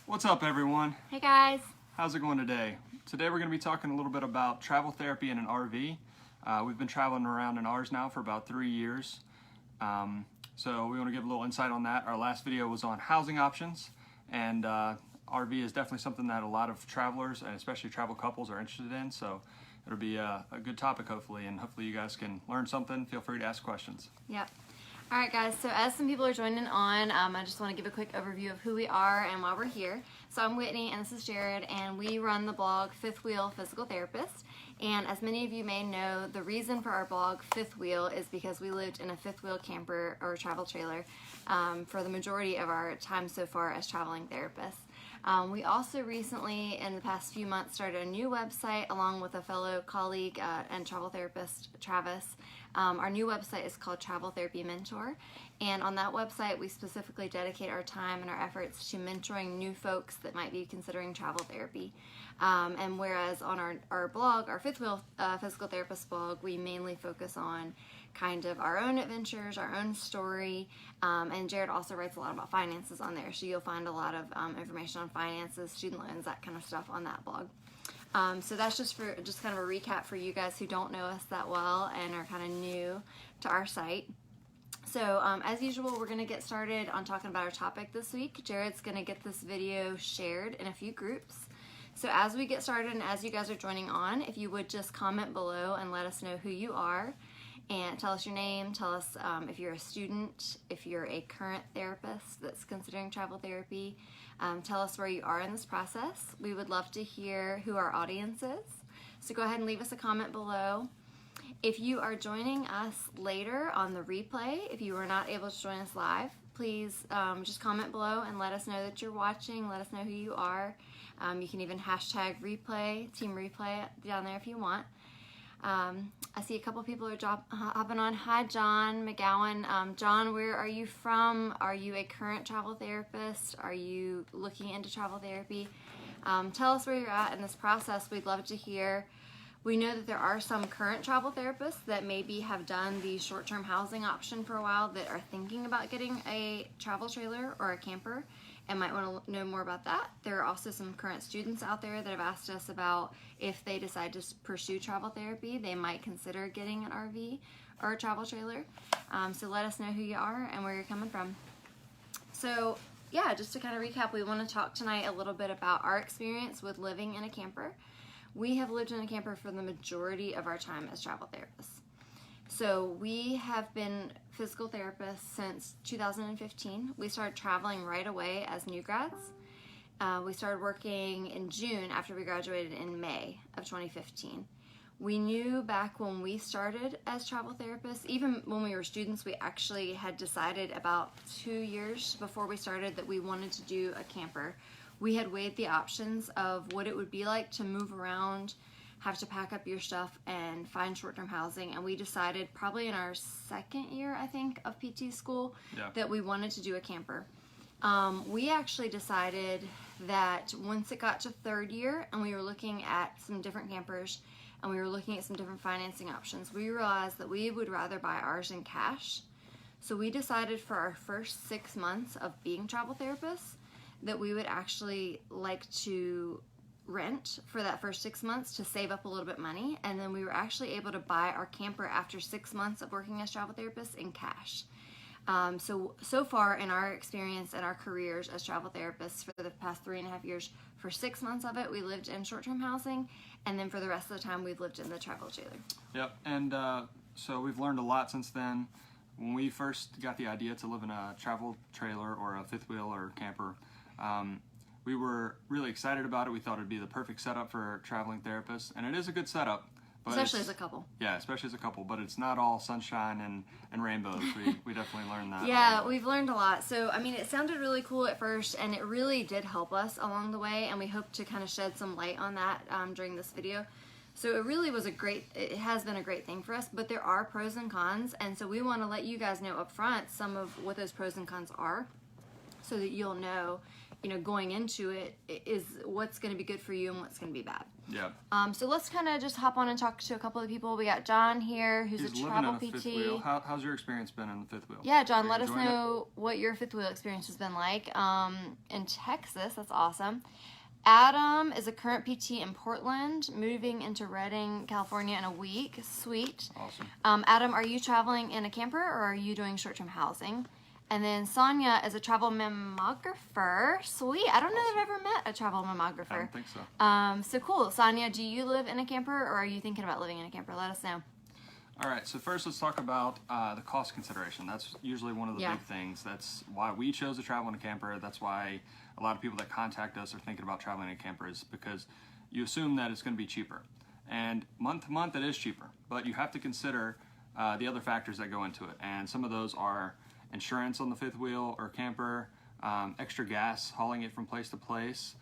What's up, everyone? Hey guys. How's it going today? Today we're going to be talking a little bit about travel therapy in an RV. We've been traveling around in ours now for about 3 years. So we want to give a little insight on that. Our last video was on housing options, and RV is definitely something that a lot of travelers, and especially travel couples, are interested in. So it'll be a good topic, hopefully, and hopefully you guys can learn something. Feel free to ask questions. Yep. All right, guys, so as some people are joining on, I just want to give a quick overview of who we are and why we're here. So I'm Whitney, and this is Jared, and we run the blog Fifth Wheel Physical Therapist. And as many of you may know, the reason for our blog Fifth Wheel is because we lived in a fifth wheel camper or travel trailer for the majority of our time so far as traveling therapists. We also recently, in the past few months, started a new website along with a fellow colleague and travel therapist, Travis. Our new website is called Travel Therapy Mentor, and on that website we specifically dedicate our time and our efforts to mentoring new folks that might be considering travel therapy. And whereas on our blog, our Fifth Wheel Physical Therapist blog, we mainly focus on kind of our own adventures, our own story, and Jared also writes a lot about finances on there, so you'll find a lot of information on finances, student loans, that kind of stuff on that blog. So that's just kind of a recap for you guys who don't know us that well and are kind of new to our site. So as usual, we're going to get started on talking about our topic this week. Jared's going to get this video shared in a few groups. So as we get started and as you guys are joining on, if you would just comment below and let us know who you are and tell us your name, tell us if you're a student, if you're a current therapist that's considering travel therapy, tell us where you are in this process. We would love to hear who our audience is. So go ahead and leave us a comment below. If you are joining us later on the replay, if you were not able to join us live, please just comment below and let us know that you're watching. Let us know who you are. You can even hashtag replay, team replay down there if you want. I see a couple people are hopping on. Hi, John McGowan. John, where are you from? Are you a current travel therapist? Are you looking into travel therapy? Tell us where you're at in this process. We'd love to hear. We know that there are some current travel therapists that maybe have done the short-term housing option for a while that are thinking about getting a travel trailer or a camper and might want to know more about that. There are also some current students out there that have asked us about if they decide to pursue travel therapy, they might consider getting an RV or a travel trailer. So let us know who you are and where you're coming from. So yeah, just to kind of recap, we want to talk tonight a little bit about our experience with living in a camper. We have lived in a camper for the majority of our time as travel therapists. So we have been physical therapists since 2015. We started traveling right away as new grads. We started working in June after we graduated in May of 2015. We knew back when we started as travel therapists, even when we were students, we actually had decided about 2 years before we started that we wanted to do a camper. We had weighed the options of what it would be like to move around, have to pack up your stuff, and find short-term housing, and we decided probably in our second year, I think, of PT school that we wanted to do a camper. We actually decided that once it got to third year and we were looking at some different campers and we were looking at some different financing options, we realized that we would rather buy ours in cash. So we decided for our first 6 months of being travel therapists that we would actually like to rent for that first 6 months to save up a little bit money, and then we were actually able to buy our camper after 6 months of working as travel therapists in cash. So far in our experience and our careers as travel therapists for the past 3.5 years, for 6 months of it we lived in short-term housing, and then for the rest of the time we've lived in the travel trailer. Yep, and so we've learned a lot since then. When we first got the idea to live in a travel trailer or a fifth wheel or camper, we were really excited about it. We thought it'd be the perfect setup for traveling therapists, and it is a good setup. But especially as a couple. Yeah, especially as a couple, but it's not all sunshine and rainbows. We definitely learned that. Yeah, we've learned a lot. So, I mean, it sounded really cool at first, and it really did help us along the way, and we hope to kind of shed some light on that during this video. So it really was it has been a great thing for us, but there are pros and cons, and so we want to let you guys know up front some of what those pros and cons are so that you'll know going into it is what's going to be good for you and what's going to be bad. Yeah. So let's kind of just hop on and talk to a couple of people. We got John here, who's He's a travel living in a PT. fifth wheel. How's your experience been in the fifth wheel? Yeah, John, Are you let us enjoying it? know what your fifth wheel experience has been like in Texas. That's awesome. Adam is a current PT in Portland, moving into Redding, California in a week. Sweet. Awesome. Adam, are you traveling in a camper or are you doing short-term housing? And then Sonia is a travel mammographer. Sweet. I don't know that I've ever met a travel mammographer. I don't think so. So cool. Sonia, do you live in a camper or are you thinking about living in a camper? Let us know. All right, so first let's talk about the cost consideration. That's usually one of the big things. That's why we chose to travel in a camper. That's why a lot of people that contact us are thinking about traveling in a camper, is because you assume that it's going to be cheaper. And month to month it is cheaper, but you have to consider the other factors that go into it. And some of those are insurance on the fifth wheel or camper, extra gas hauling it from place to place.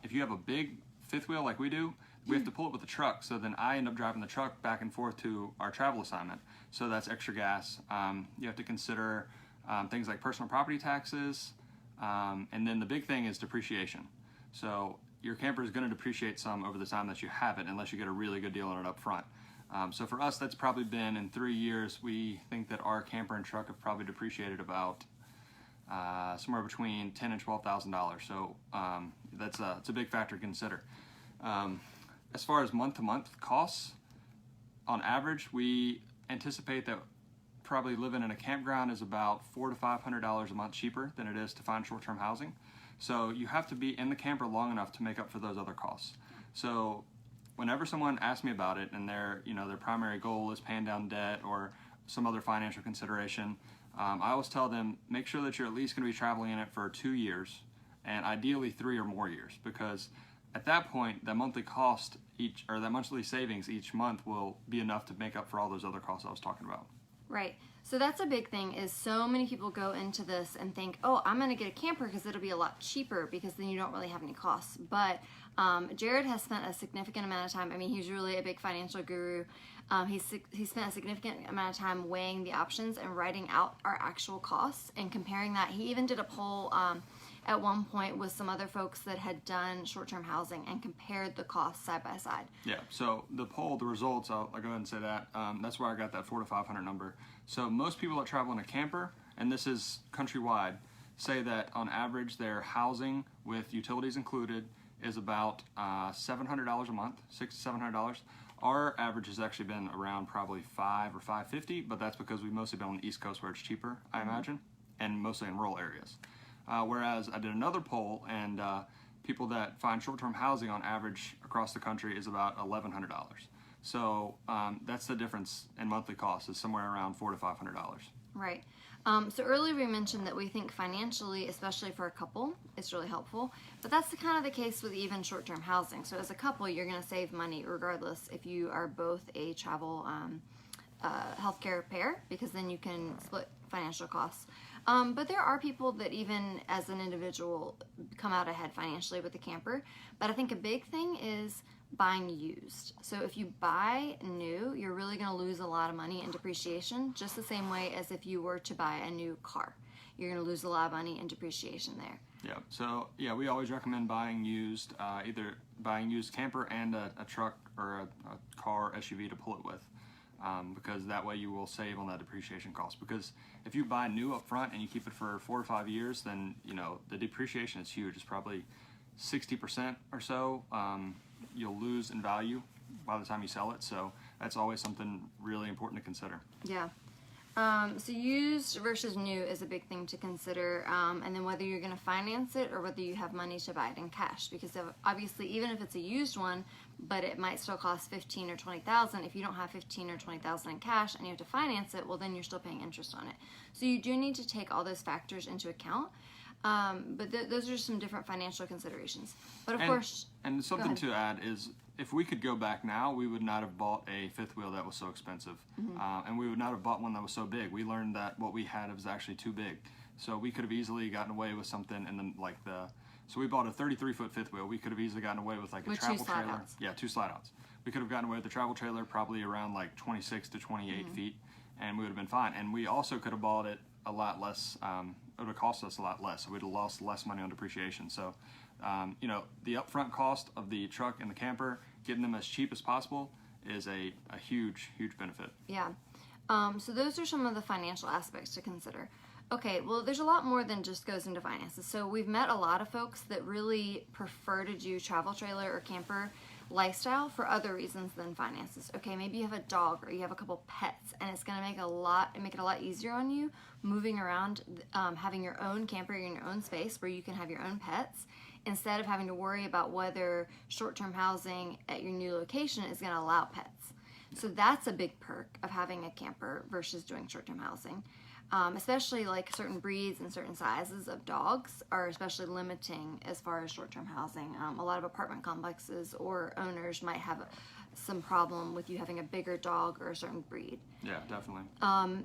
If you have a big fifth wheel like we do, we have to pull it with the truck, so then I end up driving the truck back and forth to our travel assignment. So that's extra gas. You have to consider things like personal property taxes, and then the big thing is depreciation. So your camper is going to depreciate some over the time that you have it, unless you get a really good deal on it up front. So for us, that's probably been, in 3 years, we think that our camper and truck have probably depreciated about somewhere between $10,000 and $12,000. So it's a big factor to consider. As far as month-to-month costs, on average, we anticipate that probably living in a campground is about $400 to $500 a month cheaper than it is to find short-term housing. So you have to be in the camper long enough to make up for those other costs. So whenever someone asks me about it and their primary goal is paying down debt or some other financial consideration, I always tell them, make sure that you're at least going to be traveling in it for 2 years, and ideally 3 or more years, because at that point, that monthly cost that monthly savings each month will be enough to make up for all those other costs I was talking about. Right. So that's a big thing, is so many people go into this and think, oh, I'm going to get a camper because it'll be a lot cheaper because then you don't really have any costs. But Jared has spent a significant amount of time. I mean, he's really a big financial guru. He spent a significant amount of time weighing the options and writing out our actual costs and comparing that. He even did a poll at one point with some other folks that had done short-term housing and compared the costs side by side. Yeah, so the poll, the results, I'll go ahead and say that. That's where I got that 400 to 500 number. So most people that travel in a camper, and this is countrywide, say that on average their housing with utilities included is about $700 a month, $600 to $700. Our average has actually been around probably $500 or $550, but that's because we've mostly been on the East Coast where it's cheaper, I imagine, and mostly in rural areas. Whereas I did another poll, and people that find short-term housing on average across the country is about $1,100. So that's the difference in monthly costs, is somewhere around $400 to $500. Right. So earlier we mentioned that we think financially, especially for a couple, it's really helpful. But that's kind of the case with even short-term housing. So as a couple, you're going to save money regardless if you are both a travel healthcare pair, because then you can split financial costs. But there are people that even as an individual come out ahead financially with a camper. But I think a big thing is buying used. So if you buy new, you're really going to lose a lot of money in depreciation, just the same way as if you were to buy a new car. You're going to lose a lot of money in depreciation there. Yeah, so yeah, we always recommend buying used, either buying used camper and a truck or a car SUV to pull it with. Because that way you will save on that depreciation cost. Because if you buy new up front and you keep it for 4 or 5 years, then the depreciation is huge. It's probably 60% or so. You'll lose in value by the time you sell it. So that's always something really important to consider. Yeah. So used versus new is a big thing to consider, and then whether you're going to finance it or whether you have money to buy it in cash, because obviously even if it's a used one, but it might still cost $15,000 or $20,000. If you don't have $15,000 or $20,000 in cash and you have to finance it, well then you're still paying interest on it. So you do need to take all those factors into account. But those are some different financial considerations. But of course, and something to add is, if we could go back now, we would not have bought a fifth wheel that was so expensive. Mm-hmm. And we would not have bought one that was so big. We learned that what we had was actually too big. So we could have easily gotten away with something, and then so we bought a 33-foot fifth wheel. We could have easily gotten away with a travel trailer. Yeah, 2 slide outs. We could have gotten away with the travel trailer probably around 26 to 28 feet, and we would have been fine. And we also could have bought it a lot less would have cost us a lot less. So we'd have lost less money on depreciation. So, you know, the upfront cost of the truck and the camper, getting them as cheap as possible, is a huge benefit. Yeah. So those are some of the financial aspects to consider. Okay, well, there's a lot more than just goes into finances. So we've met a lot of folks that really prefer to do travel trailer or camper lifestyle for other reasons than finances. Okay, maybe you have a dog or you have a couple pets, and it's going to make it a lot easier on you moving around, having your own camper in your own space where you can have your own pets, instead of having to worry about whether short-term housing at your new location is going to allow pets. So that's a big perk of having a camper versus doing short-term housing. Especially like certain breeds and certain sizes of dogs are especially limiting as far as short-term housing. A lot of apartment complexes or owners might have some problem with you having a bigger dog or a certain breed. Yeah, definitely.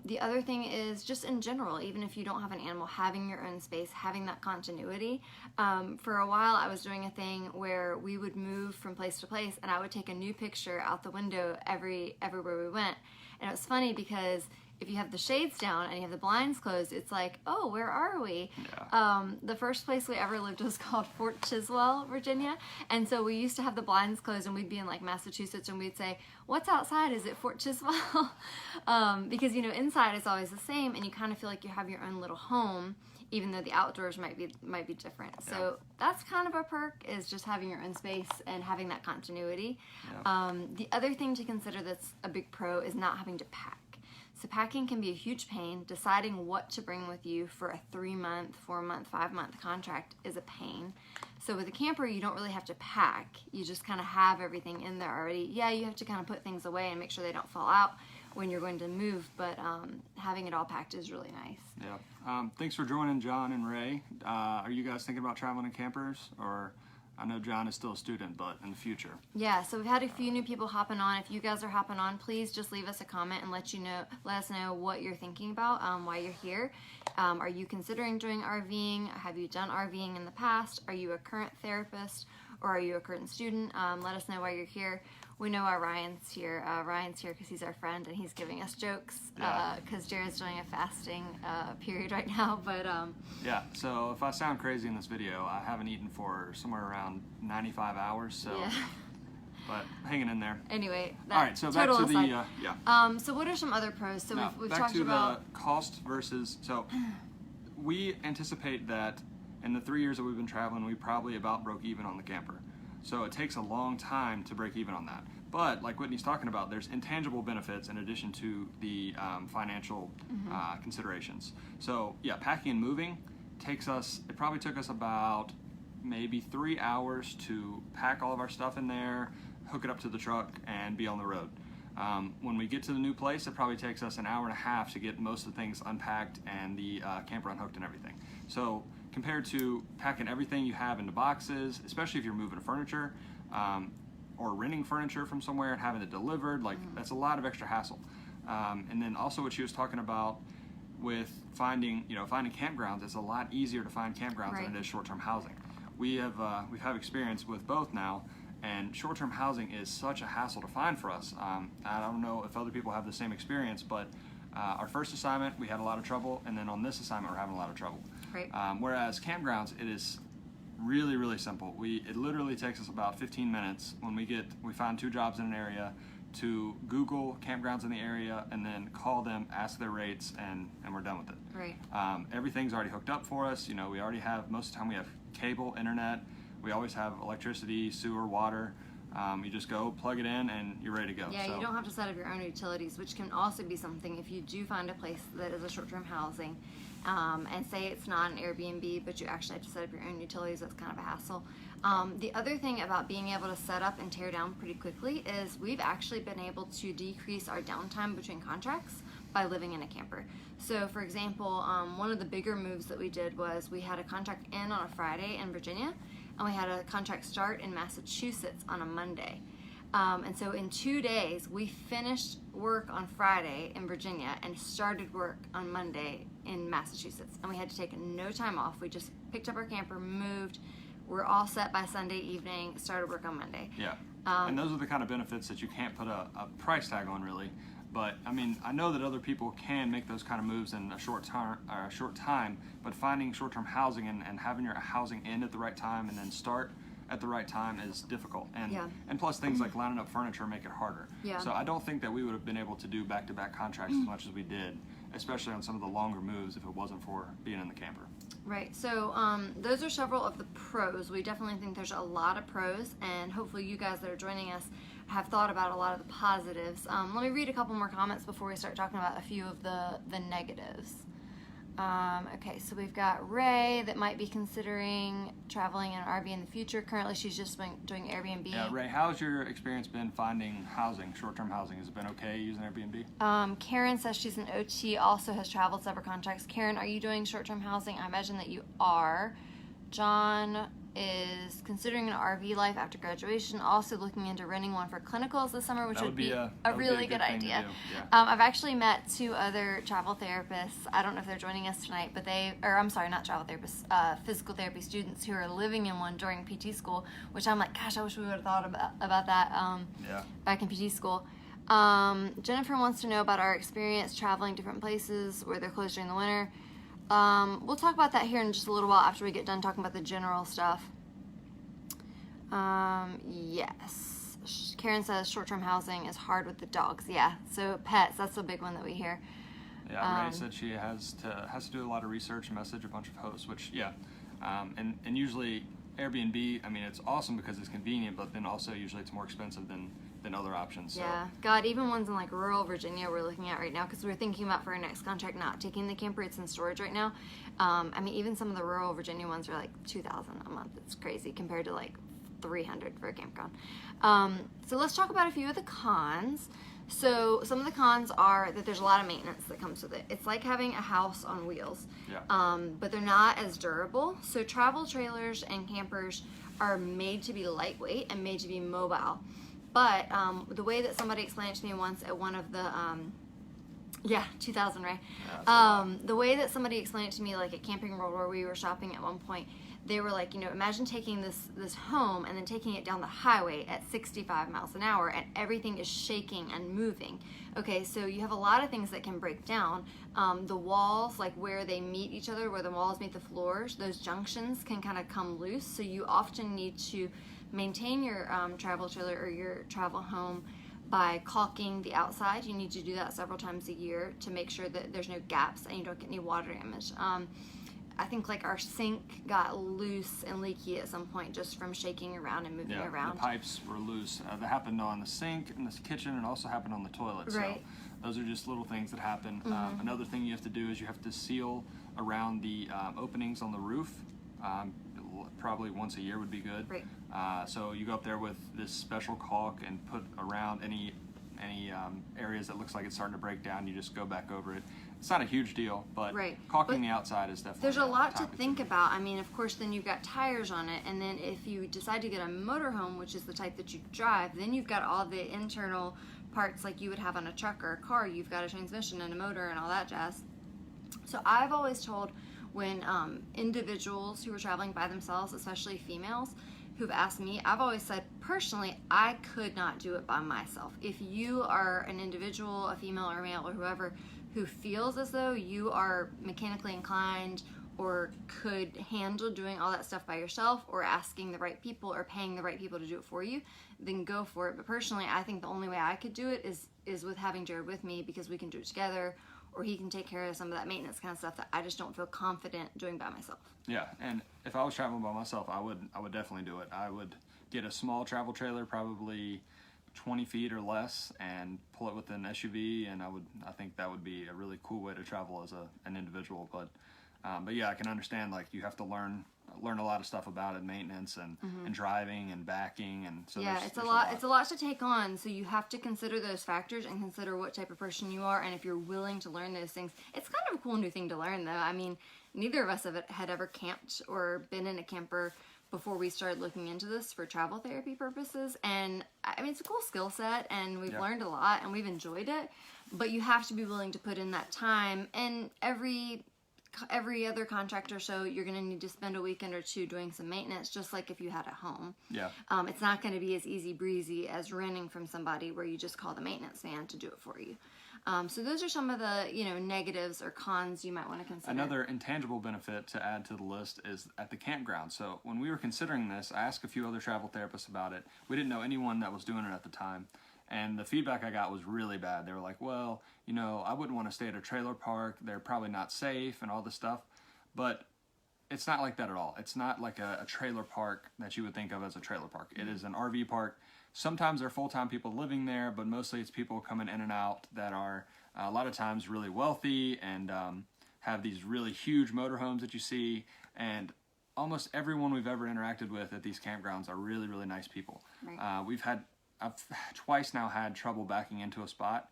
The other thing is just in general, even if you don't have an animal, having your own space, having that continuity. For a while I was doing a thing where we would move from place to place, and I would take a new picture out the window everywhere we went. And it was funny because if you have the shades down and you have the blinds closed, it's like, oh, where are we? Yeah. The first place we ever lived was called Fort Chiswell, Virginia. And so we used to have the blinds closed, and we'd be in like Massachusetts, and we'd say, what's outside? Is it Fort Chiswell? Because, you know, inside is always the same, and you kind of feel like you have your own little home, even though the outdoors might be different. Yeah. So that's kind of a perk, is just having your own space and having that continuity. Yeah. The other thing to consider that's a big pro is not having to pack. So packing can be a huge pain. Deciding what to bring with you for a 3-month, 4-month, 5-month contract is a pain. So with a camper, you don't really have to pack. You just kind of have everything in there already. Yeah, you have to kind of put things away and make sure they don't fall out when you're going to move, but having it all packed is really nice. Yeah. Thanks for joining, John and Ray. Are you guys thinking about traveling in campers? Or I know John is still a student, but in the future. Yeah, so we've had a few new people hopping on. If you guys are hopping on, please just leave us a comment and let us know what you're thinking about, why you're here. Are you considering doing RVing? Have you done RVing in the past? Are you a current therapist, or are you a current student? Let us know why you're here. We know why Ryan's here. Ryan's here because he's our friend and he's giving us jokes, because Jared's doing a fasting period right now. But yeah, so if I sound crazy in this video, I haven't eaten for somewhere around 95 hours, so yeah. But hanging in there. Anyway, All right, so back to the so what are some other pros? So we've back talked to about the cost versus. So we anticipate that in the 3 years that we've been traveling, we probably about broke even on the camper. So it takes a long time to break even on that. But like Whitney's talking about, there's intangible benefits in addition to the financial considerations. So yeah, packing and moving it probably took us about maybe 3 hours to pack all of our stuff in there, hook it up to the truck, and be on the road. When we get to the new place, it probably takes us an hour and a half to get most of the things unpacked and the camper unhooked and everything. So compared to packing everything you have into boxes, especially if you're moving furniture, or renting furniture from somewhere and having it delivered, like that's a lot of extra hassle. And then also what she was talking about with finding campgrounds, it's a lot easier to find campgrounds than it is short-term housing. We've had experience with both now, and short-term housing is such a hassle to find for us. I don't know if other people have the same experience, but our first assignment we had a lot of trouble, and then on this assignment we're having a lot of trouble. Right. Whereas campgrounds, it is really simple. It literally takes us about 15 minutes when we find 2 jobs in an area to Google campgrounds in the area and then call them, ask their rates, and we're done with it. Right. Everything's already hooked up for us. You know, we already have, most of the time we have cable, internet. We always have electricity, sewer, water. You just go, plug it in, and you're ready to go. Yeah, so, you don't have to set up your own utilities, which can also be something if you do find a place that is a short-term housing, and say it's not an Airbnb, but you actually have to set up your own utilities. That's kind of a hassle. The other thing about being able to set up and tear down pretty quickly is we've actually been able to decrease our downtime between contracts by living in a camper. So for example, one of the bigger moves that we did was we had a contract in on a Friday in Virginia, and we had a contract start in Massachusetts on a Monday. And so in 2 days, we finished work on Friday in Virginia and started work on Monday in Massachusetts. And we had to take no time off. We just picked up our camper, moved, we're all set by Sunday evening, started work on Monday. Yeah, and those are the kind of benefits that you can't put a price tag on, really. But I mean, I know that other people can make those kind of moves in a short time, but finding short-term housing and having your housing end at the right time and then start at the right time is difficult. And plus things like lining up furniture make it harder. So I don't think that we would have been able to do back-to-back contracts as much as we did, especially on some of the longer moves, if it wasn't for being in the camper. Right, so those are several of the pros. We definitely think there's a lot of pros, and hopefully you guys that are joining us have thought about a lot of the positives. Let me read a couple more comments before we start talking about a few of the negatives. Okay, so we've got Ray that might be considering traveling in an RV in the future. Currently, she's just been doing Airbnb. Yeah, Ray, how's your experience been finding housing, short-term housing? Has it been okay using Airbnb? Karen says she's an OT, also has traveled several contracts. Karen, are you doing short-term housing? I imagine that you are. John is considering an RV life after graduation, also looking into renting one for clinicals this summer, which would be a really good idea. I've actually met 2 other travel therapists. I don't know if they're joining us tonight, but not travel therapists, physical therapy students who are living in one during PT school, which I'm like, gosh, I wish we would have thought about that back in PT school. Jennifer wants to know about our experience traveling different places where they're closed during the winter. We'll talk about that here in just a little while after we get done talking about the general stuff. Yes. Karen says short-term housing is hard with the dogs. Yeah, so pets, that's a big one that we hear. Yeah, Ray said she has to do a lot of research and message a bunch of hosts, which, and usually Airbnb, I mean, it's awesome because it's convenient, but then also usually it's more expensive than other options. So. Yeah, God, even ones in like rural Virginia we're looking at right now, because we're thinking about for our next contract not taking the camper, it's in storage right now. I mean, even some of the rural Virginia ones are like $2,000 a month. It's crazy compared to like $300 for a campground. So let's talk about a few of the cons. So some of the cons are that there's a lot of maintenance that comes with it. It's like having a house on wheels, but they're not as durable. So travel trailers and campers are made to be lightweight and made to be mobile. But the way that somebody explained it to me once at one of the 2000, right? The way that somebody explained it to me, like at Camping World where we were shopping at one point, they were like, imagine taking this home and then taking it down the highway at 65 miles an hour and everything is shaking and moving. Okay, so you have a lot of things that can break down. The walls, like where they meet each other, where the walls meet the floors, those junctions can kind of come loose. So you often need to maintain your travel trailer or your travel home by caulking the outside. You need to do that several times a year to make sure that there's no gaps and you don't get any water damage. I think like our sink got loose and leaky at some point just from shaking around and moving around. The pipes were loose. That happened on the sink in the kitchen and also happened on the toilet. Right. So those are just little things that happen. Another thing you have to do is you have to seal around the openings on the roof. Probably once a year would be good. Right. So you go up there with this special caulk and put around any areas that looks like it's starting to break down. You just go back over it. It's not a huge deal, but caulking the outside is definitely there's a lot to think about. I mean, of course, then you've got tires on it, and then if you decide to get a motorhome, which is the type that you drive, then you've got all the internal parts like you would have on a truck or a car. You've got a transmission and a motor and all that jazz. So I've always told when individuals who are traveling by themselves, especially females, who've asked me, I've always said, personally, I could not do it by myself. If you are an individual, a female or a male or whoever, who feels as though you are mechanically inclined or could handle doing all that stuff by yourself or asking the right people or paying the right people to do it for you, then go for it. But personally, I think the only way I could do it is with having Jared with me, because we can do it together, or he can take care of some of that maintenance kind of stuff that I just don't feel confident doing by myself. Yeah, and if I was traveling by myself, I would definitely do it. I would get a small travel trailer, probably 20 feet or less, and pull it with an SUV, and I think that would be a really cool way to travel as an individual. But yeah, I can understand, like, you have to learn a lot of stuff about it, maintenance and driving and backing, and so it's a lot to take on. So you have to consider those factors and consider what type of person you are, and if you're willing to learn those things. It's kind of a cool new thing to learn, though. I mean, neither of us had ever camped or been in a camper before we started looking into this for travel therapy purposes, and I mean, it's a cool skill set, and we've learned a lot and we've enjoyed it, but you have to be willing to put in that time. And every other contract or so, you're going to need to spend a weekend or two doing some maintenance, just like if you had a home. It's not going to be as easy breezy as renting from somebody where you just call the maintenance man to do it for you. So those are some of the, negatives or cons you might want to consider. Another intangible benefit to add to the list is at the campground. So when we were considering this, I asked a few other travel therapists about it. We didn't know anyone that was doing it at the time. And the feedback I got was really bad. They were like, well, I wouldn't want to stay at a trailer park. They're probably not safe and all this stuff. But it's not like that at all. It's not like a trailer park that you would think of as a trailer park. It is an RV park. Sometimes there are full-time people living there, but mostly it's people coming in and out that are a lot of times really wealthy and have these really huge motorhomes that you see. And almost everyone we've ever interacted with at these campgrounds are really, really nice people. Right. I've twice now had trouble backing into a spot,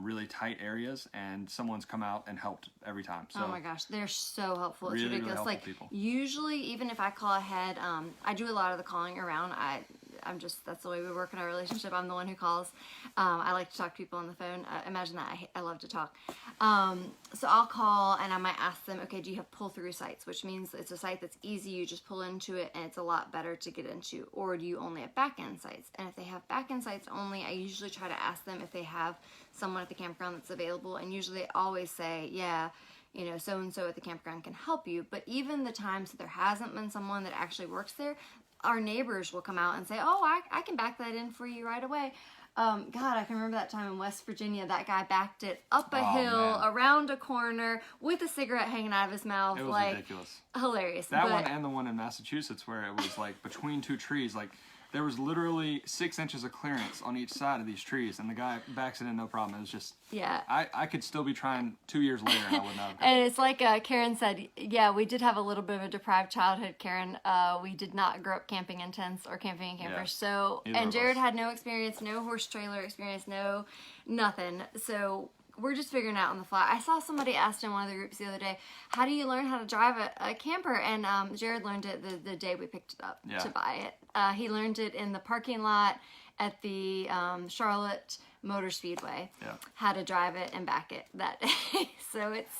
really tight areas, and someone's come out and helped every time. So oh my gosh, they're so helpful. It's really, really ridiculous. helpful Like people. usually, even if I call ahead, I do a lot of the calling around. That's the way we work in our relationship. I'm the one who calls. I like to talk to people on the phone. Imagine that. I love to talk. So I'll call and I might ask them, okay, do you have pull-through sites? Which means it's a site that's easy. You just pull into it and it's a lot better to get into. Or do you only have back-end sites? And if they have back-end sites only, I usually try to ask them if they have someone at the campground that's available. And usually they always say, yeah, so-and-so at the campground can help you. But even the times that there hasn't been someone that actually works there, our neighbors will come out and say, oh, I can back that in for you right away. God, I can remember that time in West Virginia, that guy backed it up a hill, around a corner, with a cigarette hanging out of his mouth. It was ridiculous. Hilarious. That one and the one in Massachusetts where it was like between two trees, like there was literally 6 inches of clearance on each side of these trees, and the guy backs it in no problem. It was just, yeah. I could still be trying 2 years later and I wouldn't have. And it's like Karen said, yeah, we did have a little bit of a deprived childhood, Karen. We did not grow up camping in tents or camping in campers. Yeah. So, Neither and of Jared us. had no experience, no horse trailer experience, no nothing. So we're just figuring it out on the fly. I saw somebody asked in one of the groups the other day, how do you learn how to drive a camper? And Jared learned it the day we picked it up to buy it. He learned it in the parking lot at the Charlotte Motor Speedway. Yeah. How to drive it and back it that day. So it's,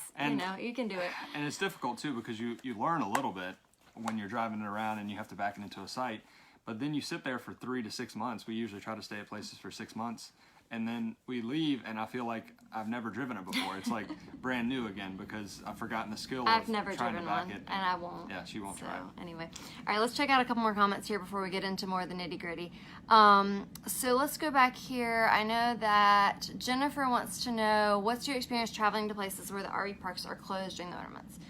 you can do it. And it's difficult too because you learn a little bit when you're driving it around and you have to back it into a site. But then you sit there for 3 to 6 months. We usually try to stay at places for 6 months. And then we leave, and I feel like I've never driven it before. It's like brand new again because I've forgotten the skill I've of never trying driven to back one, it. and I won't. Yeah, she won't try it. Anyway, all right, let's check out a couple more comments here before we get into more of the nitty gritty. So let's go back here. I know that Jennifer wants to know, what's your experience traveling to places where the RV parks are closed during the winter months?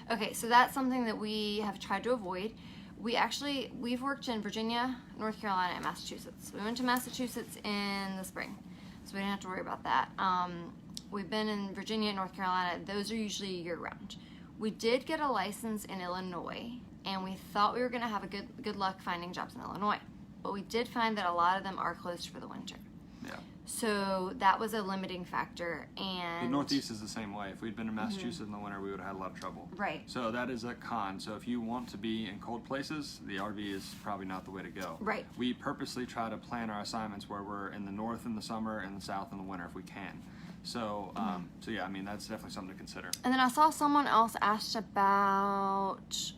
Okay, so that's something that we have tried to avoid. We've worked in Virginia, North Carolina, and Massachusetts. We went to Massachusetts in the spring, so we didn't have to worry about that. We've been in Virginia and North Carolina. Those are usually year-round. We did get a license in Illinois, and we thought we were going to have a good luck finding jobs in Illinois. But we did find that a lot of them are closed for the winter. Yeah. So that was a limiting factor. And The Northeast is the same way. If we'd been in Massachusetts in the winter, we would have had a lot of trouble. Right. So that is a con. So if you want to be in cold places, the RV is probably not the way to go. Right. We purposely try to plan our assignments where we're in the north in the summer and the south in the winter if we can. So, so yeah, I mean, that's definitely something to consider. And then I saw someone else asked about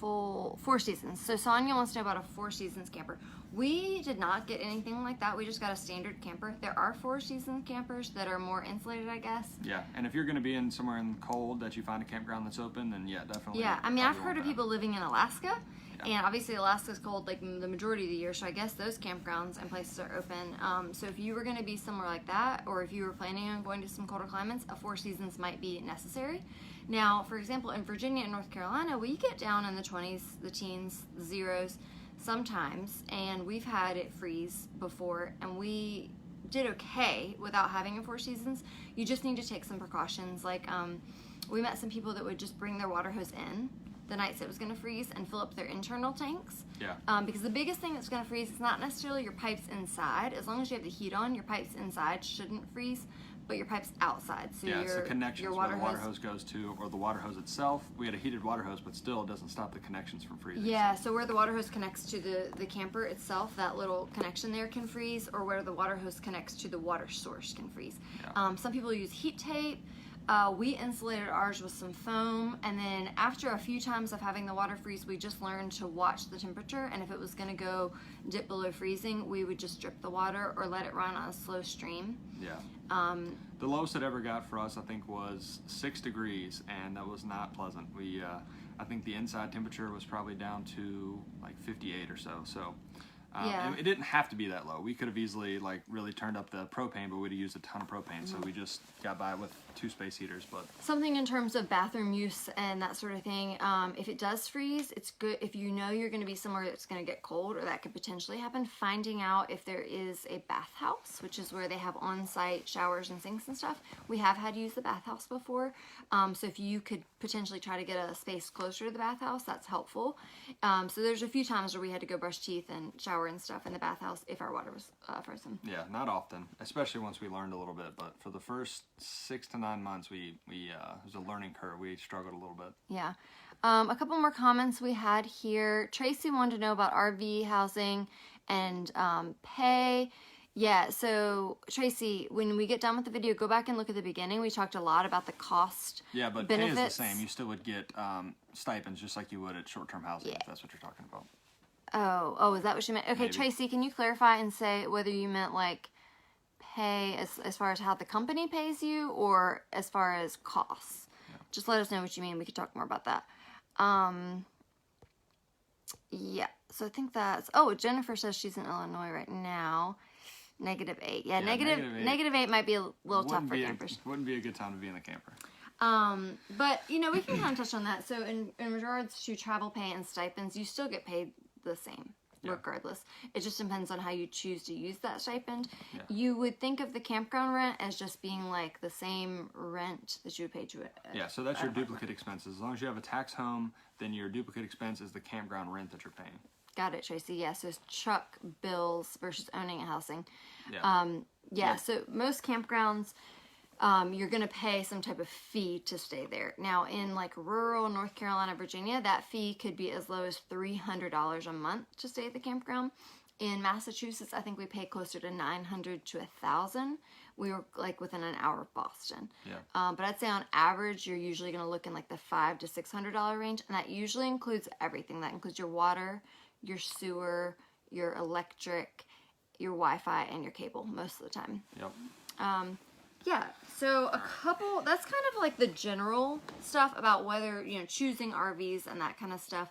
Four Seasons. So Sonia wants to know about a Four Seasons camper. We did not get anything like that. We just got a standard camper. There are Four Seasons campers that are more insulated, I guess. Yeah, and if you're going to be in somewhere in the cold that you find a campground that's open, then yeah, definitely. Yeah, I mean, I've probably heard want of that. people living in Alaska, Yeah. and obviously Alaska's cold like the majority of the year, so I guess those campgrounds and places are open. So if you were going to be somewhere like that, or if you were planning on going to some colder climates, a Four Seasons might be necessary. Now, for example, in Virginia and North Carolina, we get down in the 20s, the teens, the zeros sometimes, and we've had it freeze before, and we did okay without having a Four Seasons. You just need to take some precautions. Like, we met some people that would just bring their water hose in the nights it was going to freeze and fill up their internal tanks. Yeah. Because the biggest thing that's going to freeze is not necessarily your pipes inside. As long as you have the heat on, your pipes inside shouldn't freeze, but your pipes outside. So Yeah, it's the connections your where water the water hose goes to, or the water hose itself. We had a heated water hose, but still it doesn't stop the connections from freezing. Yeah, so where the water hose connects to the camper itself, that little connection there can freeze, or where the water hose connects to the water source can freeze. Yeah. Some people use heat tape. We insulated ours with some foam, and then after a few times of having the water freeze, we just learned to watch the temperature, and if it was going to go dip below freezing, we would just drip the water or let it run on a slow stream. Yeah. The lowest it ever got for us, I think, was 6 degrees, and that was not pleasant. I think the inside temperature was probably down to like 58 or so. So Yeah. it didn't have to be that low. We could have easily like really turned up the propane, but we'd have used a ton of propane. So we just got by with 2 space heaters. But Something in terms of bathroom use and that sort of thing, if it does freeze, it's good if you know you're going to be somewhere that's going to get cold or that could potentially happen, finding out if there is a bathhouse, which is where they have on-site showers and sinks and stuff. We have had to use the bathhouse before, so if you could potentially try to get a space closer to the bathhouse, that's helpful. So there's a few times where we had to go brush teeth and shower and stuff in the bathhouse if our water was frozen. yeah, not often, especially once we learned a little bit. But for the first 6 to 9 months, it was a learning curve. We struggled a little bit. Yeah. A couple more comments we had here. Tracy wanted to know about RV housing and pay. Yeah, so Tracy, when we get done with the video, go back and look at the beginning. We talked a lot about the cost. Yeah, but benefits. pay is the same. You still would get stipends just like you would at short-term housing, if that's what you're talking about. Oh, is that what you meant? Okay, Maybe. Tracy, can you clarify and say whether you meant like pay as far as how the company pays you or as far as costs? Yeah. Just let us know what you mean. We could talk more about that. Yeah, so I think that's... Oh, Jennifer says she's in Illinois right now. -8. Yeah, -8 might be a little tough for campers. Wouldn't be a good time to be in a camper. But, you know, we can kind of touch on that. So in regards to travel pay and stipends, you still get paid the same, regardless. It just depends on how you choose to use that stipend. Yeah. You would think of the campground rent as just being like the same rent that you would pay to it. Yeah, so that's your duplicate expenses. As long as you have a tax home, then your duplicate expense is the campground rent that you're paying. Got it, Tracy. Yeah, so it's truck bills versus owning a housing. Yeah. So most campgrounds, you're going to pay some type of fee to stay there. Now, in like rural North Carolina, Virginia, that fee could be as low as $300 a month to stay at the campground. In Massachusetts, I think we pay closer to $900 to $1,000. We were like within an hour of Boston. Yeah. But I'd say on average, you're usually going to look in like the $500 to $600 range, and that usually includes everything. That includes your water, your sewer, your electric, your Wi-Fi, and your cable most of the time. Yep. Yeah, so that's kind of like the general stuff about whether, you know, choosing RVs and that kind of stuff,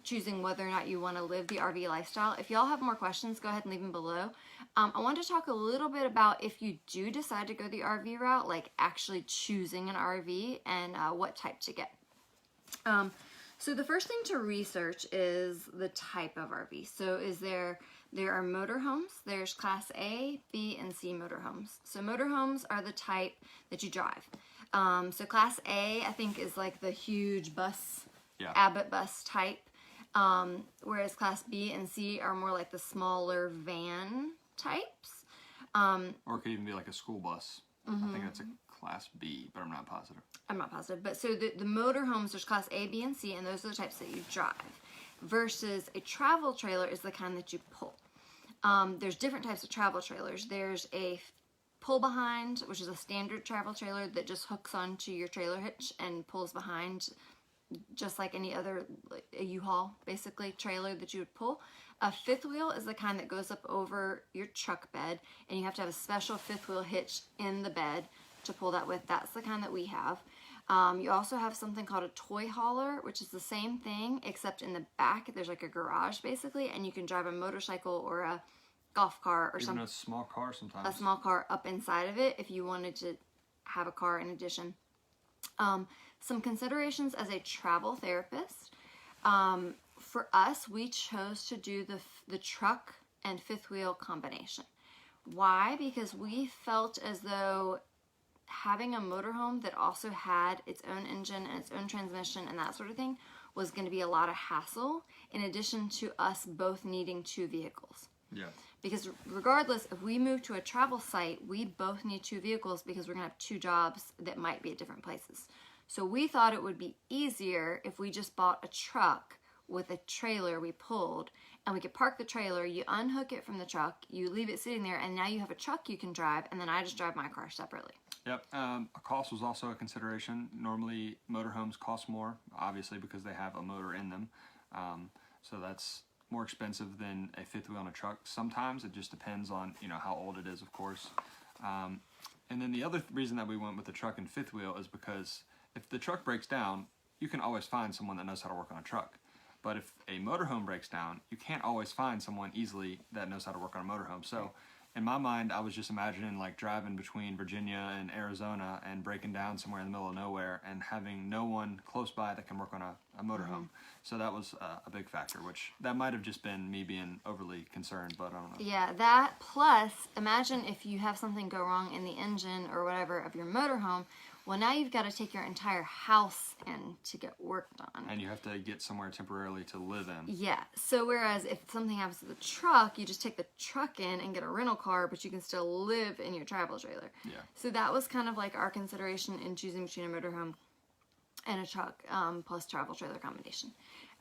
choosing whether or not you want to live the RV lifestyle. If y'all have more questions, go ahead and leave them below. I want to talk a little bit about if you do decide to go the RV route, like actually choosing an RV and what type to get. So the first thing to research is the type of RV. So there are motorhomes. There's Class A, B, and C motorhomes. So motorhomes are the type that you drive. So Class A, I think, is like the huge bus, Abbott bus type. Whereas Class B and C are more like the smaller van types. Or it could even be like a school bus. I think that's a Class B, but I'm not positive. I'm not positive. But so the motorhomes, there's Class A, B, and C, and those are the types that you drive. Versus a travel trailer is the kind that you pull. There's different types of travel trailers. There's a pull behind, which is a standard travel trailer that just hooks onto your trailer hitch and pulls behind, just like any other, like a U-Haul, basically, trailer that you would pull. A fifth wheel is the kind that goes up over your truck bed, and you have to have a special fifth wheel hitch in the bed to pull that with. That's the kind that we have. You also have something called a toy hauler, which is the same thing, except in the back there's like a garage basically, and you can drive a motorcycle or a golf car or something. Even a small car sometimes. A small car up inside of it if you wanted to have a car in addition. Some considerations as a travel therapist. For us, we chose to do the truck and fifth wheel combination. Why? Because we felt as though having a motorhome that also had its own engine and its own transmission and that sort of thing was going to be a lot of hassle, in addition to us both needing 2 vehicles. Yeah. Because regardless, if we move to a travel site, we both need 2 vehicles because we're going to have 2 jobs that might be at different places. So we thought it would be easier if we just bought a truck with a trailer we pulled, and we could park the trailer, you unhook it from the truck, you leave it sitting there, and now you have a truck you can drive, and then I just drive my car separately. Yep. Cost was also a consideration. Normally, motorhomes cost more, obviously, because they have a motor in them. So that's more expensive than a fifth wheel on a truck. Sometimes it just depends on how old it is, of course. And then the other reason that we went with the truck and fifth wheel is because if the truck breaks down, you can always find someone that knows how to work on a truck. But if a motorhome breaks down, you can't always find someone easily that knows how to work on a motorhome. So in my mind, I was just imagining like driving between Virginia and Arizona and breaking down somewhere in the middle of nowhere and having no one close by that can work on a motorhome. So that was a big factor, which that might have just been me being overly concerned, but I don't know. Yeah, that plus, imagine if you have something go wrong in the engine or whatever of your motorhome. Well, now you've got to take your entire house in to get work done. And you have to get somewhere temporarily to live in. Yeah. So whereas if something happens to the truck, you just take the truck in and get a rental car, but you can still live in your travel trailer. Yeah. So that was kind of like our consideration in choosing between a motorhome and a truck plus travel trailer combination.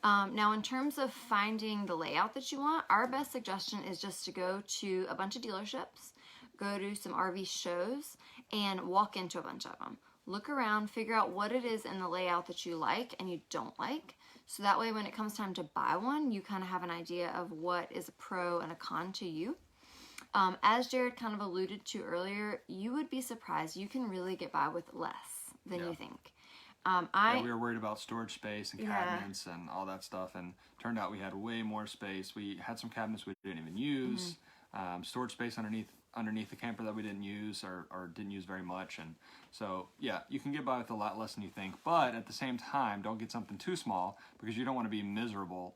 Now, in terms of finding the layout that you want, our best suggestion is just to go to a bunch of dealerships, go to some RV shows, and walk into a bunch of them. Look around, figure out what it is in the layout that you like and you don't like. So that way when it comes time to buy one, you kind of have an idea of what is a pro and a con to you. As Jared kind of alluded to earlier, you would be surprised. You can really get by with less than you think. We were worried about storage space and cabinets and all that stuff, and turned out we had way more space. We had some cabinets we didn't even use, storage space underneath the camper that we didn't use or didn't use very much. And so yeah, you can get by with a lot less than you think, but at the same time, don't get something too small because you don't want to be miserable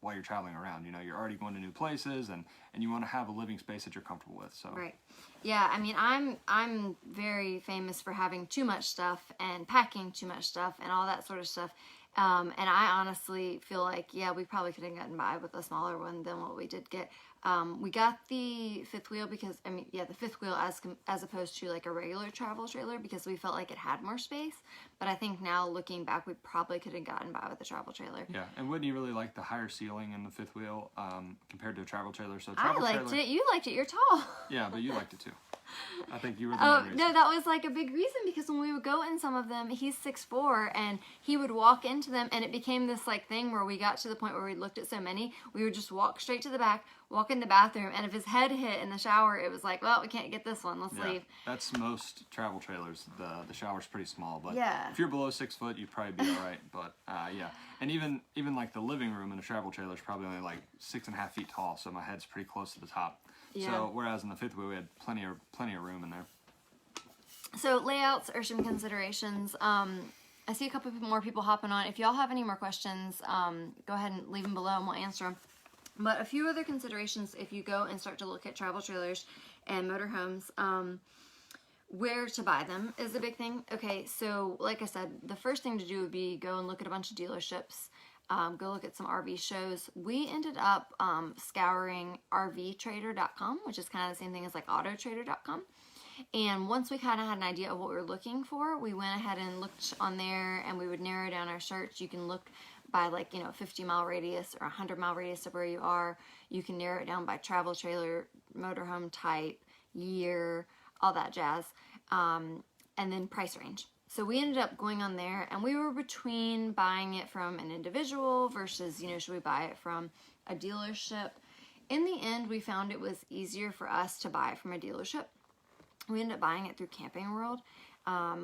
while you're traveling around. You're already going to new places, and you want to have a living space that you're comfortable with. So right. Yeah, I mean, I'm very famous for having too much stuff and packing too much stuff and all that sort of stuff. And I honestly feel like, yeah, we probably could have gotten by with a smaller one than what we did get. We got the fifth wheel because, the fifth wheel as opposed to like a regular travel trailer because we felt like it had more space. But I think now looking back, we probably could have gotten by with the travel trailer. Yeah, and Whitney really liked the higher ceiling in the fifth wheel compared to a travel trailer. So I liked it. You liked it. You're tall. Yeah, but you liked it too. I think you were the main reason. No, that was like a big reason because when we would go in some of them, he's 6'4", and he would walk into them, and it became this like thing where we got to the point where we looked at so many, we would just walk straight to the back, walk in the bathroom, and if his head hit in the shower, it was like, well, we can't get this one, let's leave. That's most travel trailers. The shower's pretty small, but yeah. If you're below 6 foot, you'd probably be all right. But yeah, and even like the living room in a travel trailer is probably only like 6.5 feet tall, so my head's pretty close to the top. Yeah. So whereas in the fifth wheel we had plenty of room in there. So layouts are some considerations. I see a couple more people hopping on. If y'all have any more questions, go ahead and leave them below and we'll answer them. But a few other considerations if you go and start to look at travel trailers and motorhomes, where to buy them is a big thing. Okay, so like I said, the first thing to do would be go and look at a bunch of dealerships. Go look at some RV shows. We ended up scouring RVtrader.com, which is kind of the same thing as like Autotrader.com. And once we kind of had an idea of what we were looking for, we went ahead and looked on there, and we would narrow down our search. You can look by 50-mile radius or 100-mile radius of where you are. You can narrow it down by travel trailer, motorhome type, year, all that jazz, and then price range. So we ended up going on there, and we were between buying it from an individual versus, should we buy it from a dealership? In the end, we found it was easier for us to buy it from a dealership. We ended up buying it through Camping World,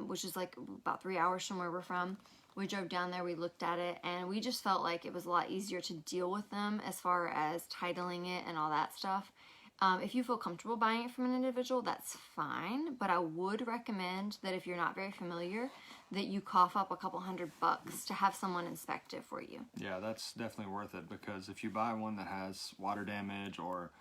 which is like about 3 hours from where we're from. We drove down there, we looked at it, and we just felt like it was a lot easier to deal with them as far as titling it and all that stuff. If you feel comfortable buying it from an individual, that's fine, but I would recommend that if you're not very familiar, that you cough up a couple $100 to have someone inspect it for you. Yeah, that's definitely worth it, because if you buy one that has water damage or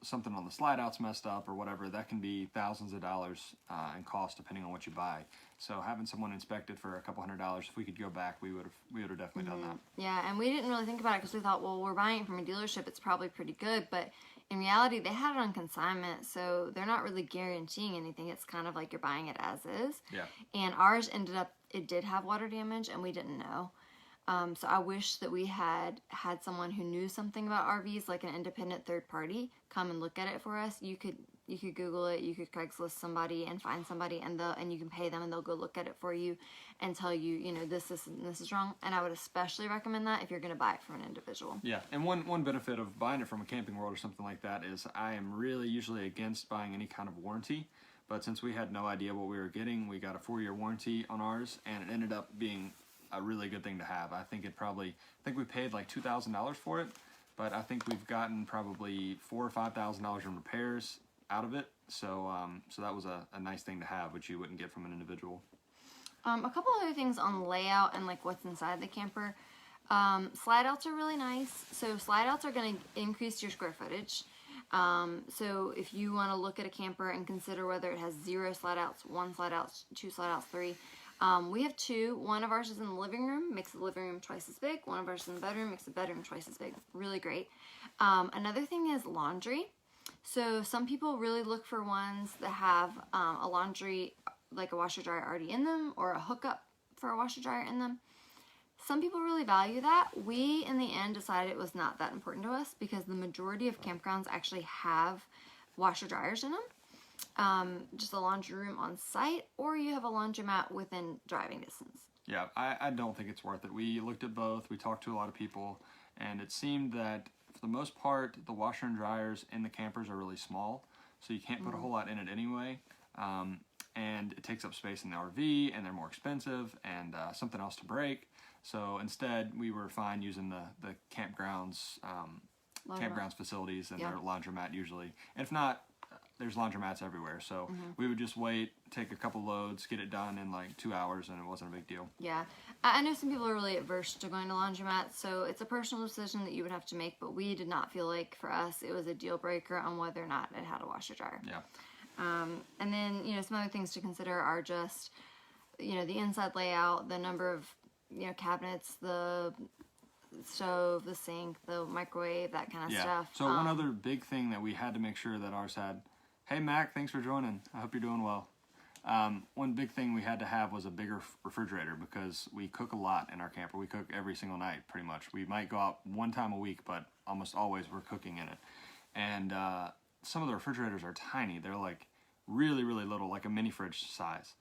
something on the slide out's messed up or whatever, that can be thousands of dollars in cost depending on what you buy. So having someone inspect it for a couple $100, if we could go back, we would have definitely done that. Yeah, and we didn't really think about it because we thought, well, we're buying it from a dealership, it's probably pretty good, but in reality, they had it on consignment, so they're not really guaranteeing anything. It's kind of like you're buying it as is. Yeah. And ours ended up, it did have water damage, and we didn't know. So I wish that we had someone who knew something about RVs, like an independent third party, come and look at it for us. You could You could Google it. You could Craigslist somebody and find somebody, and you can pay them, and they'll go look at it for you and tell you, you know, this and this is wrong. And I would especially recommend that if you're going to buy it from an individual. Yeah, and one benefit of buying it from a Camping World or something like that is I am really usually against buying any kind of warranty. But since we had no idea what we were getting, we got a 4-year warranty on ours, and it ended up being a really good thing to have. I think we paid like $2,000 for it, but I think we've gotten probably $4,000 or $5,000 in repairs out of it. So so that was a nice thing to have, which you wouldn't get from an individual. A couple other things on layout and like what's inside the camper. Slide outs are really nice. So slide outs are going to increase your square footage. So if you want to look at a camper and consider whether it has 0 slide outs, 1 slide outs, 2 slide outs, 3. We have 2. One of ours is in the living room, makes the living room twice as big. One of ours is in the bedroom, makes the bedroom twice as big. Really great. Another thing is laundry. So some people really look for ones that have a laundry, like a washer dryer already in them, or a hookup for a washer dryer in them. Some people really value that. We, in the end, decided it was not that important to us because the majority of campgrounds actually have washer dryers in them. Just a laundry room on site, or you have a laundromat within driving distance. Yeah, I don't think it's worth it. We looked at both. We talked to a lot of people, and it seemed that for the most part, the washer and dryers in the campers are really small, so you can't put a whole lot in it anyway. And it takes up space in the RV, and they're more expensive, and something else to break. So instead, we were fine using the campgrounds facilities and their laundromat usually. And if not, there's laundromats everywhere. So we would just wait, take a couple loads, get it done in like 2 hours, and it wasn't a big deal. Yeah. I know some people are really averse to going to laundromats, so it's a personal decision that you would have to make, but we did not feel like, for us, it was a deal breaker on whether or not it had a washer dryer. Yeah. And then, you know, some other things to consider are just, you know, the inside layout, the number of, you know, cabinets, the stove, the sink, the microwave, that kind of stuff. So one other big thing that we had to make sure that ours had, hey Mac, thanks for joining. I hope you're doing well. One big thing we had to have was a bigger refrigerator because we cook a lot in our camper. We cook every single night, pretty much. We might go out one time a week, but almost always we're cooking in it. And some of the refrigerators are tiny. They're like really, really little, like a mini fridge size.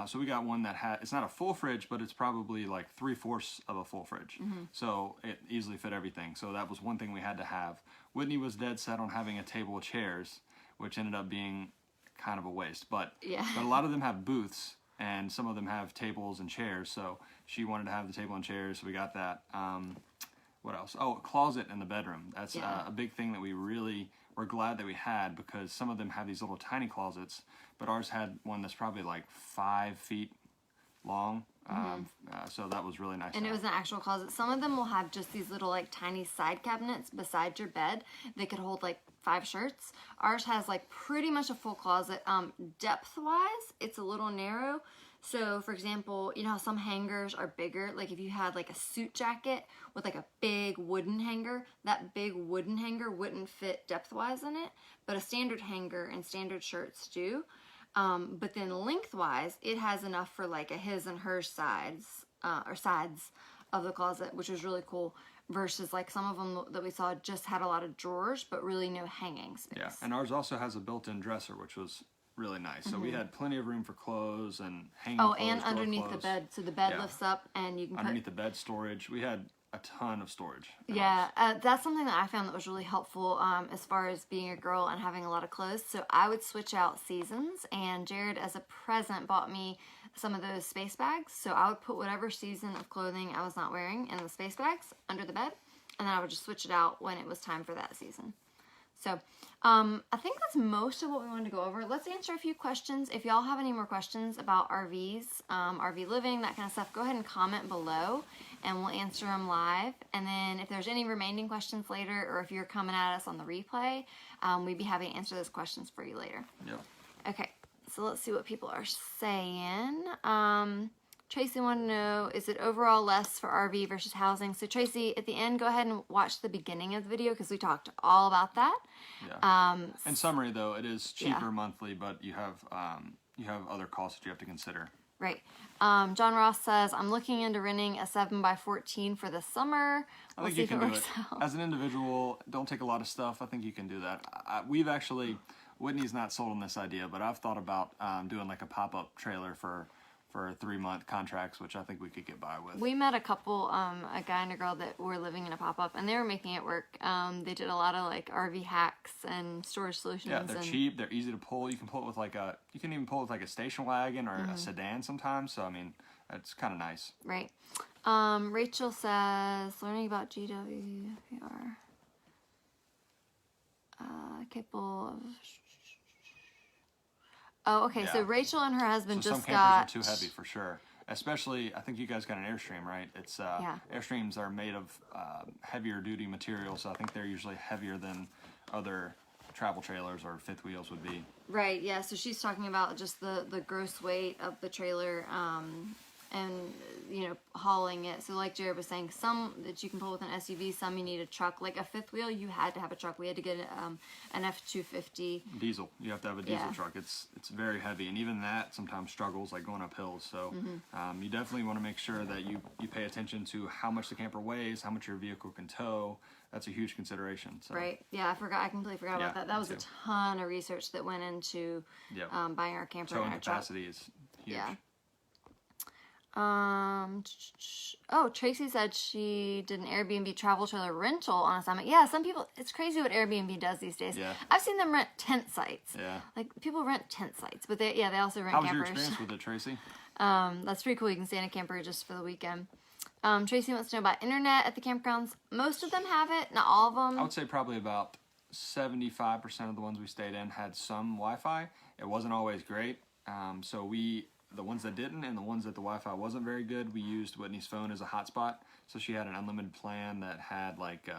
So we got one that it's not a full fridge, but it's probably like 3/4 of a full fridge. So it easily fit everything. So that was one thing we had to have. Whitney was dead set on having a table with chairs, which ended up being kind of a waste. But a lot of them have booths, and some of them have tables and chairs. So she wanted to have the table and chairs, so we got that. What else? Oh, a closet in the bedroom. That's a big thing that we really were glad that we had, because some of them have these little tiny closets, but ours had one that's probably like 5 feet long. So that was really nice. And it was an actual closet. Some of them will have just these little like tiny side cabinets beside your bed that could hold like 5 shirts. Ours has like pretty much a full closet. Depth wise, it's a little narrow. So for example, you know how some hangers are bigger? Like if you had like a suit jacket with like a big wooden hanger, that big wooden hanger wouldn't fit depth-wise in it, but a standard hanger and standard shirts do. But then lengthwise, it has enough for like a his and her sides of the closet, which is really cool, versus like some of them that we saw just had a lot of drawers, but really no hanging space. Yeah, and ours also has a built-in dresser, which was really nice. So we had plenty of room for clothes and hanging clothes. And underneath the bed. So the bed lifts up and you can underneath the bed storage. We had a ton of storage. Yeah, that's something that I found that was really helpful as far as being a girl and having a lot of clothes. So I would switch out seasons, and Jared, as a present, bought me some of those space bags. So I would put whatever season of clothing I was not wearing in the space bags under the bed, and then I would just switch it out when it was time for that season. So I think that's most of what we wanted to go over. Let's answer a few questions. If y'all have any more questions about RVs, RV living, that kind of stuff, go ahead and comment below and we'll answer them live. And then if there's any remaining questions later, or if you're coming at us on the replay, we'd be happy to answer those questions for you later. Yep. Okay, so let's see what people are saying. Tracy wanted to know, is it overall less for RV versus housing? So Tracy, at the end, go ahead and watch the beginning of the video because we talked all about that. Yeah. In summary, though, it is cheaper monthly, but you have other costs that you have to consider. Right. John Ross says, I'm looking into renting a 7x14 for the summer. I think you can do it. As an individual, don't take a lot of stuff. I think you can do that. We've actually, Whitney's not sold on this idea, but I've thought about doing like a pop-up trailer for 3-month contracts, which I think we could get by with. We met a couple, a guy and a girl that were living in a pop-up, and they were making it work. They did a lot of like RV hacks and storage solutions. Yeah, they're cheap. They're easy to pull. You can pull it with you can even pull it with like a station wagon or a sedan sometimes. So I mean, it's kind of nice. Right. Rachel says, learning about GWR, capable of. Oh, okay. Yeah. So Rachel and her husband So just some got. campers are too heavy for sure. Especially, I think you guys got an Airstream, right? It's Airstreams are made of heavier duty material, so I think they're usually heavier than other travel trailers or fifth wheels would be. Right. Yeah. So she's talking about just the gross weight of the trailer, and hauling it. So like Jared was saying, some that you can pull with an SUV, some you need a truck. Like a fifth wheel, you had to have a truck. We had to get an F-250 diesel. You have to have a diesel Yeah. truck. It's very heavy, and even that sometimes struggles, like going up hills. So you definitely want to make sure that you pay attention to how much the camper weighs, how much your vehicle can tow. That's a huge consideration. So. Right. Yeah, I completely forgot about that. That was me a too. ton of research that went into Yep. buying our camper Towing and our truck. capacity is huge. Yeah. Tracy said she did an Airbnb travel trailer rental on assignment. Yeah, some people, it's crazy what Airbnb does these days. Yeah. I've seen them rent tent sites. Yeah. Like, people rent tent sites, but they also rent How was campers. your experience with it, Tracy? That's pretty cool. You can stay in a camper just for the weekend. Tracy wants to know about internet at the campgrounds. Most of them have it, not all of them. I would say probably about 75% of the ones we stayed in had some Wi-Fi. It wasn't always great. So the ones that didn't and the ones that the Wi-Fi wasn't very good, we used Whitney's phone as a hotspot. So she had an unlimited plan that had like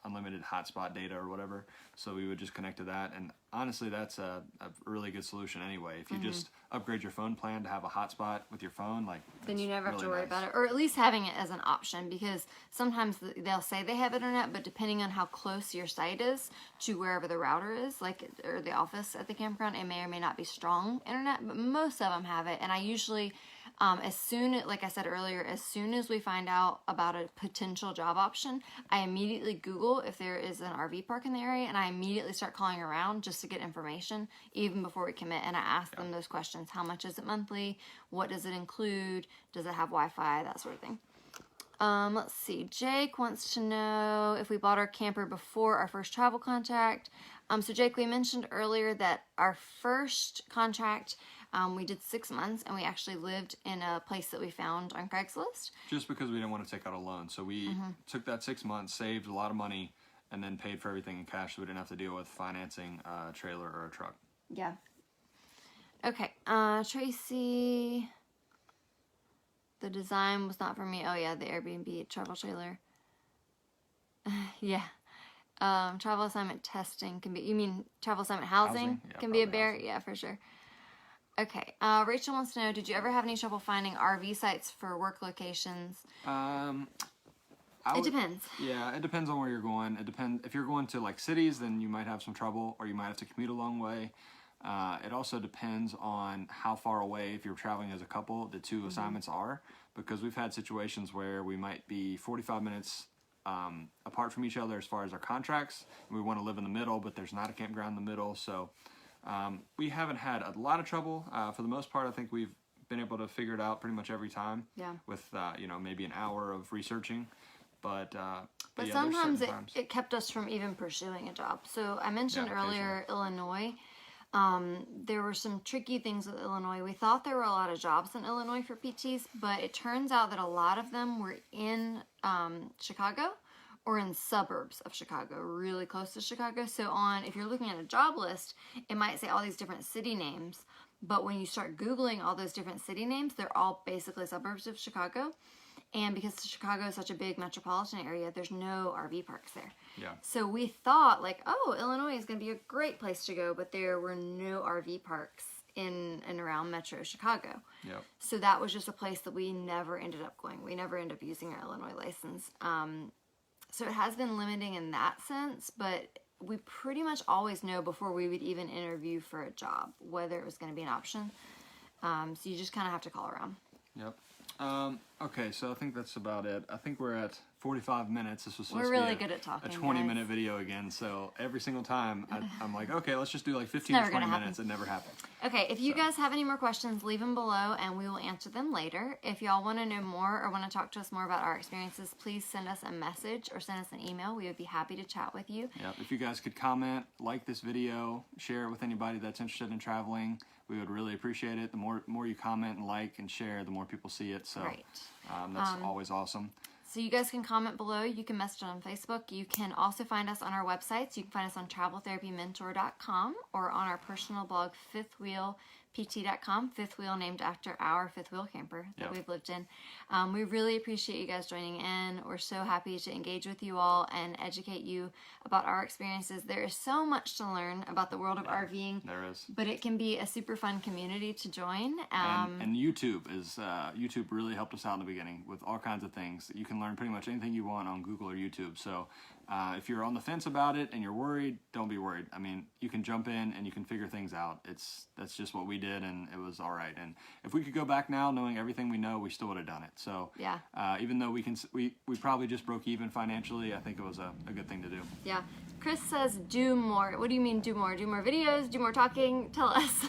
unlimited hotspot data or whatever. So we would just connect to that. And honestly, that's a really good solution anyway. If you just upgrade your phone plan to have a hotspot with your phone, like then you never have really to worry nice. about it, or at least having it as an option, because sometimes they'll say they have internet, but depending on how close your site is to wherever the router is, like, or the office at the campground, it may or may not be strong internet, but most of them have it. And I usually, like I said earlier, as soon as we find out about a potential job option, I immediately Google if there is an RV park in the area, and I immediately start calling around just to get information, even before we commit. And I ask them those questions: how much is it monthly? What does it include? Does it have Wi-Fi? That sort of thing. Let's see. Jake wants to know if we bought our camper before our first travel contract. So Jake, we mentioned earlier that our first contract, we did 6 months, and we actually lived in a place that we found on Craigslist. Just because we didn't want to take out a loan. So we took that 6 months, saved a lot of money, and then paid for everything in cash so we didn't have to deal with financing a trailer or a truck. Yeah. Okay. Tracy, the design was not for me. Oh yeah, the Airbnb travel trailer. Yeah. Travel assignment testing can be, you mean travel assignment housing? Yeah, Can be a probably bear? housing. Yeah, for sure. Okay. Rachel wants to know, did you ever have any trouble finding RV sites for work locations? It depends. Yeah, it depends on where you're going. It depends. If you're going to like cities, then you might have some trouble, or you might have to commute a long way. It also depends on how far away, if you're traveling as a couple, the two assignments are, because we've had situations where we might be 45 minutes apart from each other as far as our contracts. We want to live in the middle, but there's not a campground in the middle. So we haven't had a lot of trouble. For the most part, I think we've been able to figure it out pretty much every time. Yeah. With maybe an hour of researching. But yeah, there's sometimes certain times. it kept us from even pursuing a job. So I mentioned Yeah, earlier Illinois. There were some tricky things with Illinois. We thought there were a lot of jobs in Illinois for PTs, but it turns out that a lot of them were in Chicago or in suburbs of Chicago, really close to Chicago. So if you're looking at a job list, it might say all these different city names, but when you start Googling all those different city names, they're all basically suburbs of Chicago. And because Chicago is such a big metropolitan area, there's no RV parks there. Yeah. So we thought, like, oh, Illinois is going to be a great place to go, but there were no RV parks in and around Metro Chicago. Yep. So that was just a place that we never ended up going. We never ended up using our Illinois license. So it has been limiting in that sense, but we pretty much always know before we would even interview for a job whether it was going to be an option. So you just kind of have to call around. Yep. Okay, so I think that's about it. I think we're at 45 minutes. This was supposed We're to be really good at talking, a 20-minute guys. video again. So every single time I'm like, okay, let's just do like 15 never to 20 gonna minutes. happen. It never happened. Okay, if you guys have any more questions, leave them below and we will answer them later. If y'all want to know more or want to talk to us more about our experiences, please send us a message or send us an email. We would be happy to chat with you. Yep. If you guys could comment, like this video, share it with anybody that's interested in traveling, we would really appreciate it. The more you comment and like and share, the more people see it. So Right. that's always awesome. So you guys can comment below. You can message on Facebook. You can also find us on our websites. You can find us on traveltherapymentor.com or on our personal blog, fifthwheelpt.com. Fifth wheel named after our fifth wheel camper that we've lived in. We really appreciate you guys joining in. We're so happy to engage with you all and educate you about our experiences. There is so much to learn about the world of RVing. There is. But it can be a super fun community to join. And YouTube YouTube really helped us out in the beginning with all kinds of things. You can learn pretty much anything you want on Google or YouTube. So if you're on the fence about it and you're worried, don't be worried. I mean, you can jump in and you can figure things out. That's just what we did, and it was all right. And if we could go back now, knowing everything we know, we still would have done it. So Yeah. even though we probably just broke even financially, I think it was a good thing to do. Yeah. Chris says do more. What do you mean do more? Do more videos? Do more talking? Tell us.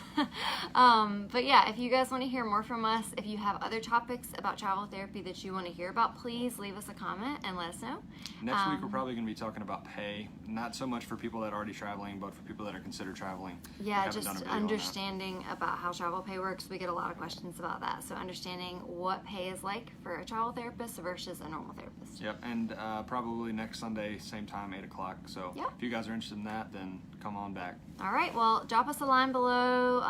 But yeah, if you guys want to hear more from us, if you have other topics about travel therapy that you want to hear about, please leave us a comment and let us know. Next week, we're probably going to be talking about pay. Not so much for people that are already traveling, but for people that are considered traveling. We Yeah, haven't done a just video on that. understanding about how travel pay works. We get a lot of questions about that. So understanding what pay is like for a travel therapist versus a normal therapist. Yep, and probably next Sunday, same time, 8 o'clock. So Yeah. if you guys are interested in that, then come on back. All right, well, drop us a line below,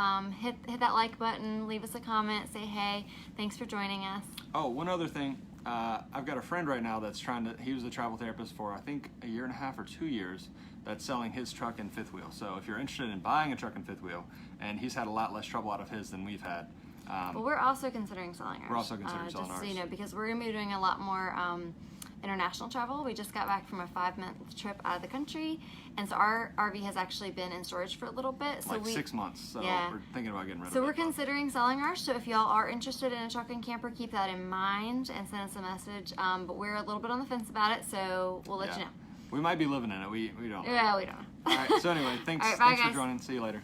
hit that like button, leave us a comment, say hey, thanks for joining us. Oh, one other thing. I've got a friend right now that's he was a travel therapist for, I think, 1.5 or 2 years, that's selling his truck and fifth wheel. So if you're interested in buying a truck and fifth wheel, and he's had a lot less trouble out of his than we've had. But we're also considering selling ours. We're also considering selling just so ours. you know, because we're going to be doing a lot more international travel. We just got back from a 5-month trip out of the country, and so our RV has actually been in storage for a little bit. So like 6 months, so Yeah. we're thinking about getting rid of it. So we're considering selling ours. So if y'all are interested in a truck and camper, keep that in mind and send us a message. But we're a little bit on the fence about it, so we'll let you know. We might be living in it. We don't know. Yeah, we don't know. All right, so anyway, thanks, All right, bye, thanks for guys. joining. See you later.